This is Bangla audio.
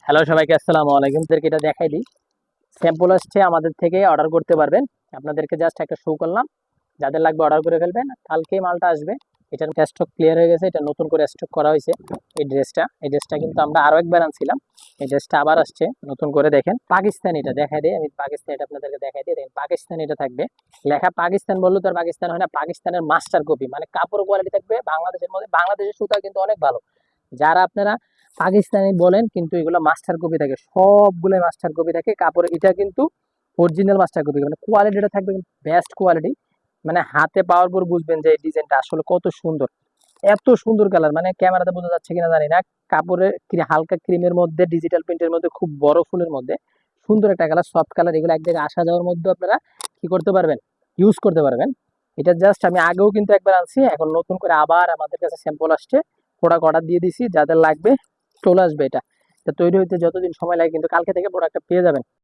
হ্যালো সবাইকে, আসসালামু আলাইকুম। আপনাদেরকে এটা দেখাই দিই, স্যাম্পল আসছে, আমাদের থেকে অর্ডার করতে পারবেন। আপনাদেরকে জাস্ট একটা শো করলাম, যাদের লাগবে অর্ডার করে ফেলবেন, কালকেই মালটা আসবে। এটার স্টক ক্লিয়ার হয়ে গেছে, এটা নতুন করে স্টক করা হয়েছে। এই ড্রেসটা কিন্তু আমরা আরো একবার আনছিলাম, এই ড্রেসটা আবার আসছে নতুন করে। দেখেন পাকিস্তানি, এটা দেখাই দিই আমি, পাকিস্তানিটা আপনাদেরকে দেখাই দিই। দেখেন পাকিস্তানি, এটা থাকবে লেখা পাকিস্তান, বললো তো আর পাকিস্তান হয় না, পাকিস্তানের মাস্টার কপি, মানে কাপড় কোয়ালিটি থাকবে বাংলাদেশের মধ্যে। বাংলাদেশের সুতা কিন্তু অনেক ভালো, যারা আপনারা পাকিস্তানি বলেন কিন্তু এগুলো মাস্টার কপি থাকে, সবগুলো মাস্টার কপি থাকে কাপড়। এটা কিন্তু অরিজিনাল মাস্টার কপি, মানে কোয়ালিটিটা থাকবে বেস্ট কোয়ালিটি। মানে হাতে পাওয়ার পর বুঝবেন যে এই ডিজাইনটা আসলে কত সুন্দর, এত সুন্দর কালার, মানে ক্যামেরাতে বোঝা যাচ্ছে কিনা জানি না। কাপড়ের হালকা ক্রিমের মধ্যে, ডিজিটাল প্রিন্টের মধ্যে, খুব বড় ফুলের মধ্যে সুন্দর একটা কালার, সফট কালার। এগুলো এক জায়গায় আসা যাওয়ার মধ্যে আপনারা কি করতে পারবেন, ইউজ করতে পারবেন। এটা জাস্ট আমি আগেও কিন্তু একবার আনছি, এখন নতুন করে আবার আমাদের কাছে স্যাম্পল আসছে, প্রোডাক্ট অর্ডার দিয়ে দিছি। যাদের লাগবে চলে আসবে। এটা তৈরি হইতে যতদিন সময় লাগে, কিন্তু কালকে থেকে প্রোডাক্টটা পেয়ে যাবেন।